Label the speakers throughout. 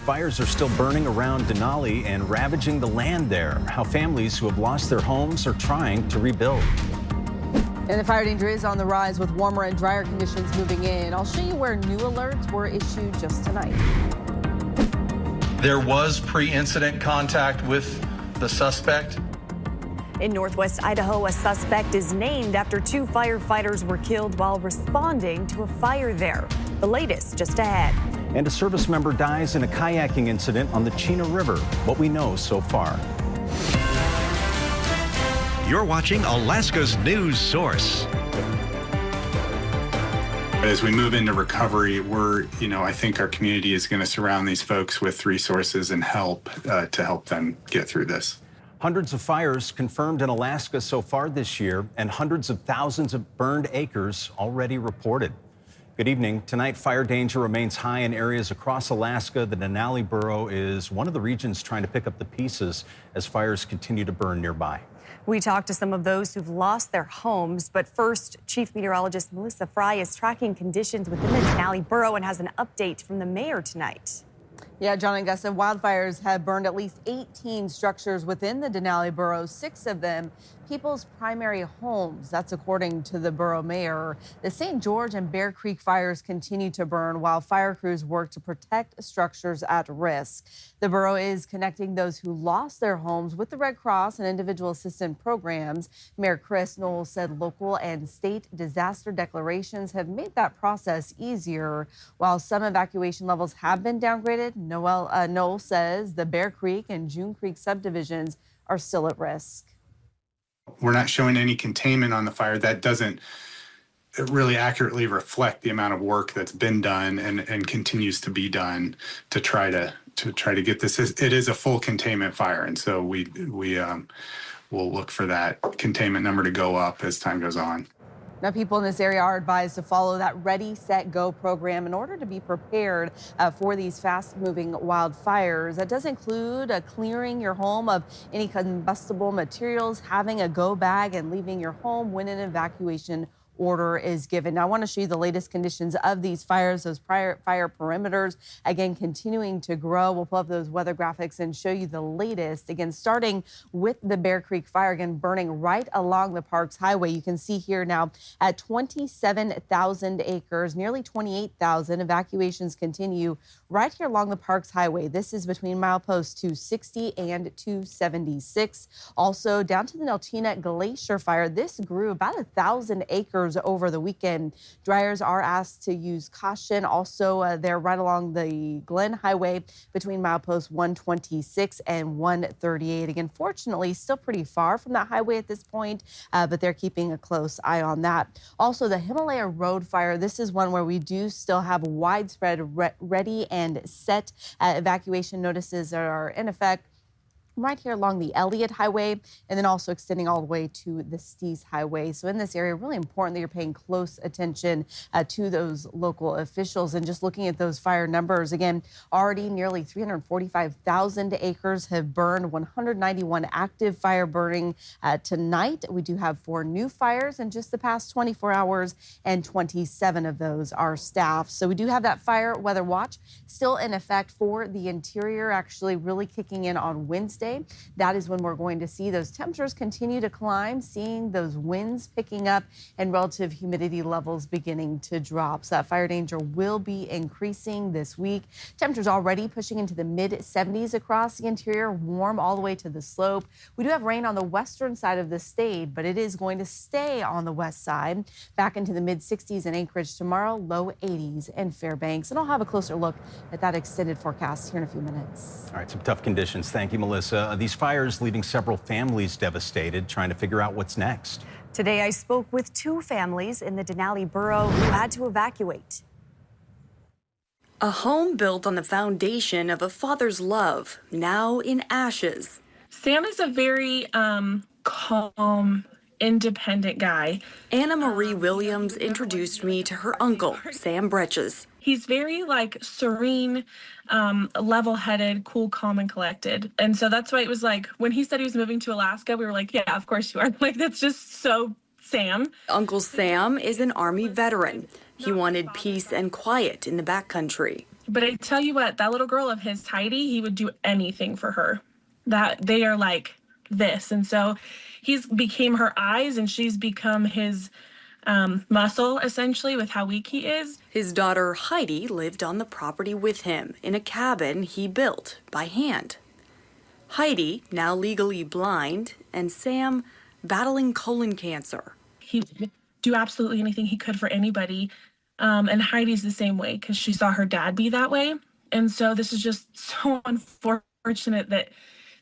Speaker 1: Fires are still burning around Denali and ravaging the land there. How families who have lost their homes are trying to rebuild.
Speaker 2: And the fire danger is on the rise with warmer and drier conditions moving in. I'll show you where new alerts were issued just tonight.
Speaker 3: There was pre-incident contact with the suspect.
Speaker 4: In northwest Idaho, a suspect is named after 2 firefighters were killed while responding to a fire there. The latest just ahead.
Speaker 1: And a service member dies in a kayaking incident on the Chena River. What we know so far.
Speaker 5: You're watching Alaska's news source.
Speaker 6: As we move into recovery, I think our community is going to surround these folks with resources and help to help them get through this.
Speaker 1: Hundreds of fires confirmed in Alaska so far this year, and hundreds of thousands of burned acres already reported. Good evening. Tonight, fire danger remains high in areas across Alaska. The Denali borough is one of the regions trying to pick up the pieces as fires continue to burn nearby.
Speaker 4: We talked to some of those who've lost their homes, but first, Chief Meteorologist Melissa Fry is tracking conditions within the Denali borough and has an update from the mayor tonight.
Speaker 2: Yeah, John and Gustin, wildfires have burned at least 18 structures within the Denali borough, 6 of them people's primary homes. That's according to the borough mayor. The St. George and Bear Creek fires continue to burn while fire crews work to protect structures at risk. The borough is connecting those who lost their homes with the Red Cross and individual assistance programs. Mayor Chris Knowles said local and state disaster declarations have made that process easier. While some evacuation levels have been downgraded, Knowles says the Bear Creek and June Creek subdivisions are still at risk.
Speaker 6: We're not showing any containment on the fire. That doesn't really accurately reflect the amount of work that's been done and continues to be done to try to get this. It is a full containment fire, and so we'll look for that containment number to go up as time goes on.
Speaker 2: Now, people in this area are advised to follow that Ready, Set, Go program in order to be prepared for these fast-moving wildfires. That does include clearing your home of any combustible materials, having a go bag, and leaving your home when an evacuation order is given. Now, I want to show you the latest conditions of these fires, those fire perimeters, again, continuing to grow. We'll pull up those weather graphics and show you the latest. Again, starting with the Bear Creek fire, again, burning right along the Parks Highway. You can see here now at 27,000 acres, nearly 28,000. Evacuations continue right here along the Parks Highway. This is between mileposts 260 and 276. Also, down to the Nelchina Glacier fire. This grew about 1,000 acres over the weekend. Dryers are asked to use caution. Also, they're right along the Glen Highway between mileposts 126 and 138. Again, fortunately, still pretty far from that highway at this point, but they're keeping a close eye on that. Also, the Himalaya Road fire. This is one where we do still have widespread ready and set evacuation notices that are in effect right here along the Elliott Highway, and then also extending all the way to the Stees Highway. So in this area, really important that you're paying close attention to those local officials. And just looking at those fire numbers, again, already nearly 345,000 acres have burned, 191 active fire burning tonight. We do have 4 new fires in just the past 24 hours, and 27 of those are staff. So we do have that fire weather watch still in effect for the interior, actually really kicking in on Wednesday. That is when we're going to see those temperatures continue to climb, seeing those winds picking up and relative humidity levels beginning to drop. So that fire danger will be increasing this week. Temperatures already pushing into the mid-70s across the interior, warm all the way to the slope. We do have rain on the western side of the state, but it is going to stay on the west side. Back into the mid-60s in Anchorage tomorrow, low 80s in Fairbanks. And I'll have a closer look at that extended forecast here in a few minutes.
Speaker 1: All right, some tough conditions. Thank you, Melissa. These fires leaving several families devastated, trying to figure out what's next.
Speaker 4: Today, I spoke with 2 families in the Denali borough who had to evacuate. A home built on the foundation of a father's love, now in ashes.
Speaker 7: Sam is a very calm, independent guy.
Speaker 4: Anna Marie Williams introduced me to her uncle, Sam Bretches.
Speaker 7: He's very serene, level-headed, cool, calm, and collected. And so that's why it was when he said he was moving to Alaska, we were like, yeah, of course you are. That's just so Sam.
Speaker 4: Uncle Sam is an Army veteran. He wanted peace and quiet in the backcountry.
Speaker 7: But I tell you what, that little girl of his, Heidi, he would do anything for her. That they are like this. And so he's became her eyes and she's become his muscle, essentially, with how weak he is.
Speaker 4: His daughter Heidi lived on the property with him in a cabin he built by hand. Heidi, now legally blind, and Sam battling colon cancer.
Speaker 7: He would do absolutely anything he could for anybody. And Heidi's the same way because she saw her dad be that way. And so this is just so unfortunate that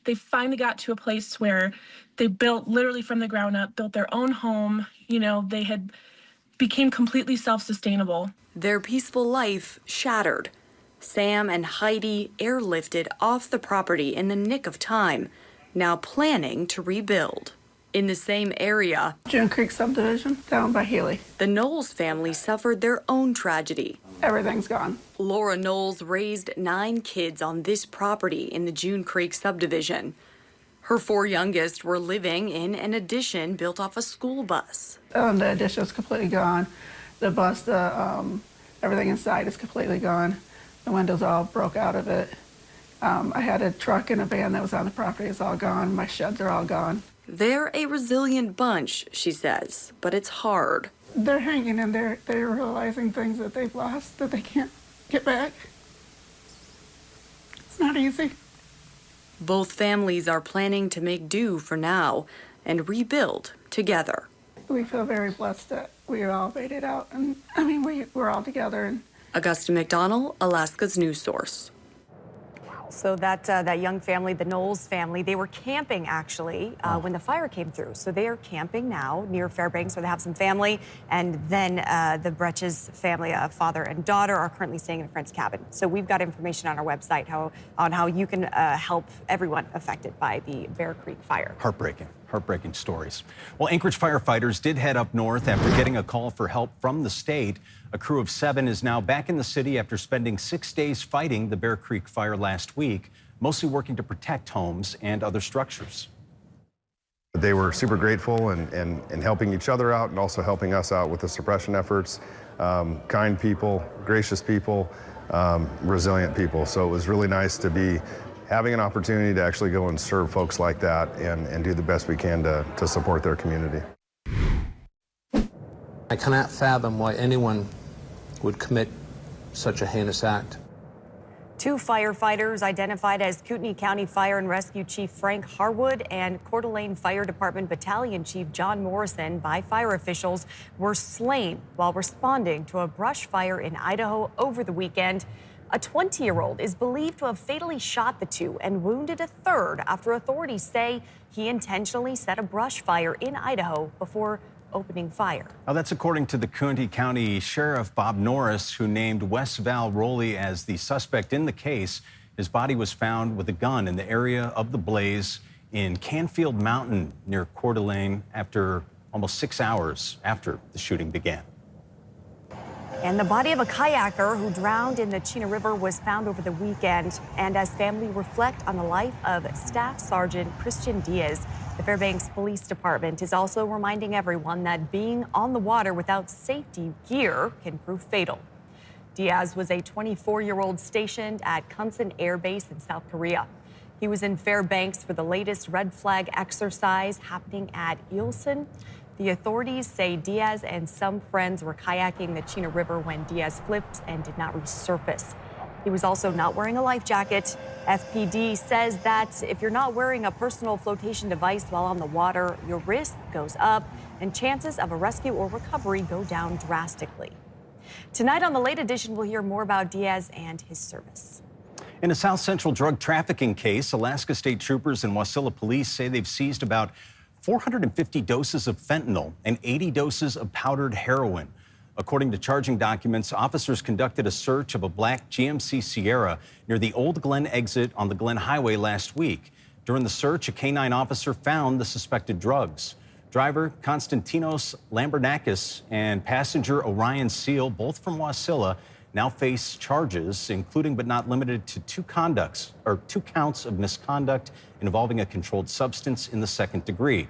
Speaker 7: they finally got to a place where they built literally from the ground up, built their own home. You know, they had became completely self-sustainable.
Speaker 4: Their peaceful life shattered. Sam and Heidi airlifted off the property in the nick of time, now planning to rebuild. In the same area,
Speaker 8: June Creek subdivision down by Healy.
Speaker 4: The Knowles family suffered their own tragedy.
Speaker 8: Everything's gone.
Speaker 4: Laura Knowles raised 9 kids on this property in the June Creek subdivision. Her 4 youngest were living in an addition built off a school bus.
Speaker 8: The addition is completely gone. The bus, everything inside is completely gone. The windows all broke out of it. I had a truck and a van that was on the property. It's all gone. My sheds are all gone.
Speaker 4: They're a resilient bunch, she says, but it's hard.
Speaker 8: They're hanging in there. They're realizing things that they've lost that they can't get back. It's not easy.
Speaker 4: Both families are planning to make do for now and rebuild together.
Speaker 8: We feel very blessed that we all made it out. And we're all together. And
Speaker 4: Augusta McDonald, Alaska's news source.
Speaker 9: So that young family, the Knowles family, they were camping actually when the fire came through. So they are camping now near Fairbanks where they have some family. And then the Bretches family, father and daughter, are currently staying in a friend's cabin. So we've got information on our website on how you can help everyone affected by the Bear Creek fire.
Speaker 1: Heartbreaking stories. Well, Anchorage firefighters did head up north after getting a call for help from the state. A crew of 7 is now back in the city after spending 6 days fighting the Bear Creek fire last week, mostly working to protect homes and other structures.
Speaker 10: They were super grateful and helping each other out and also helping us out with the suppression efforts. Kind people, gracious people, resilient people. So it was really nice to be having an opportunity to actually go and serve folks like that and do the best we can to support their community.
Speaker 11: I cannot fathom why anyone would commit such a heinous act.
Speaker 9: 2 firefighters identified as Kootenai County Fire and Rescue Chief Frank Harwood and Coeur d'Alene Fire Department Battalion Chief John Morrison by fire officials were slain while responding to a brush fire in Idaho over the weekend. A 20-year-old is believed to have fatally shot the 2 and wounded a 3rd after authorities say he intentionally set a brush fire in Idaho before opening fire.
Speaker 1: Now, that's according to the Kootenai County Sheriff Bob Norris, who named Wes Val Rowley as the suspect in the case. His body was found with a gun in the area of the blaze in Canfield Mountain near Coeur d'Alene after almost 6 hours after the shooting began.
Speaker 9: And the body of a kayaker who drowned in the Chena River was found over the weekend. And as family reflect on the life of Staff Sergeant Christian Diaz, the Fairbanks Police Department is also reminding everyone that being on the water without safety gear can prove fatal. Diaz was a 24-year-old stationed at Kunsan Air Base in South Korea. He was in Fairbanks for the latest red flag exercise happening at Eelson. The authorities say Diaz and some friends were kayaking the Chena River when Diaz flipped and did not resurface. He was also not wearing a life jacket. FPD says that if you're not wearing a personal flotation device while on the water, your risk goes up and chances of a rescue or recovery go down drastically. Tonight on the Late Edition, we'll hear more about Diaz and his service.
Speaker 1: In a South Central drug trafficking case, Alaska State Troopers and Wasilla Police say they've seized about 450 doses of fentanyl and 80 doses of powdered heroin. According to charging documents, officers conducted a search of a black GMC Sierra near the Old Glen exit on the Glen Highway last week. During the search, a K-9 officer found the suspected drugs. Driver Konstantinos Lambernakis and passenger Orion Seal, both from Wasilla, now face charges, including but not limited to 2 counts of misconduct involving a controlled substance in the 2nd degree.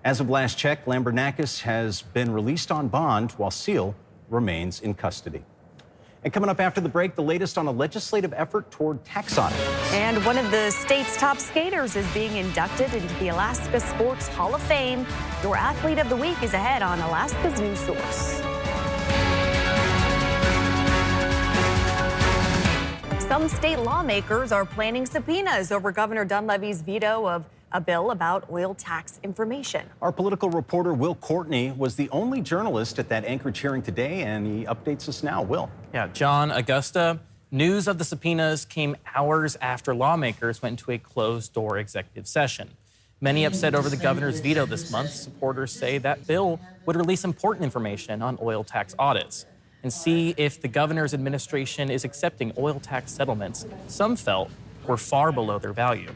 Speaker 1: As of last check, Lambernakis has been released on bond while Seal remains in custody. And coming up after the break, the latest on a legislative effort toward tax audits.
Speaker 9: And one of the state's top skaters is being inducted into the Alaska Sports Hall of Fame. Your Athlete of the Week is ahead on Alaska's News Source. Some state lawmakers are planning subpoenas over Governor Dunleavy's veto of a bill about oil tax information.
Speaker 1: Our political reporter, Will Courtney, was the only journalist at that Anchorage hearing today, and he updates us now. Will.
Speaker 12: Yeah, John, Augusta, news of the subpoenas came hours after lawmakers went into a closed-door executive session. Many upset over the governor's veto this month. Supporters say that bill would release important information on oil tax audits and see if the governor's administration is accepting oil tax settlements some felt were far below their value.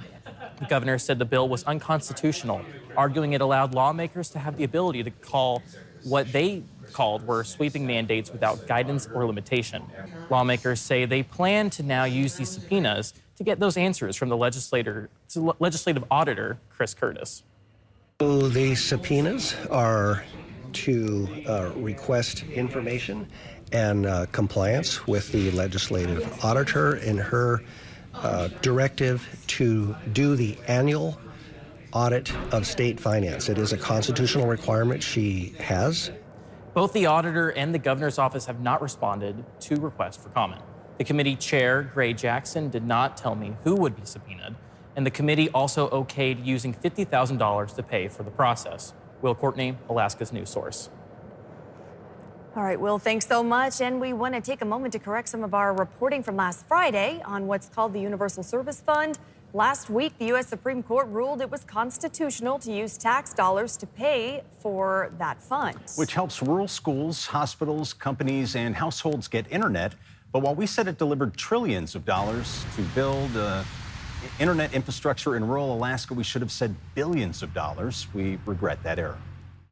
Speaker 12: The governor said the bill was unconstitutional, arguing it allowed lawmakers to have the ability to call what they called were sweeping mandates without guidance or limitation. Lawmakers say they plan to now use these subpoenas to get those answers from the legislative auditor, Chris Curtis.
Speaker 13: So the subpoenas are to request information and compliance with the legislative auditor in her directive to do the annual audit of state finance. It is a constitutional requirement she has.
Speaker 12: Both the auditor and the governor's office have not responded to requests for comment. The committee chair, Gray Jackson, did not tell me who would be subpoenaed, and the committee also okayed using $50,000 to pay for the process. Will Courtney, Alaska's News Source.
Speaker 9: All right, Will, thanks so much. And we want to take a moment to correct some of our reporting from last Friday on what's called the Universal Service Fund. Last week, the U.S. Supreme Court ruled it was constitutional to use tax dollars to pay for that fund.
Speaker 1: Which helps rural schools, hospitals, companies, and households get internet. But while we said it delivered trillions of dollars to build internet infrastructure in rural Alaska, we should have said billions of dollars. We regret that error.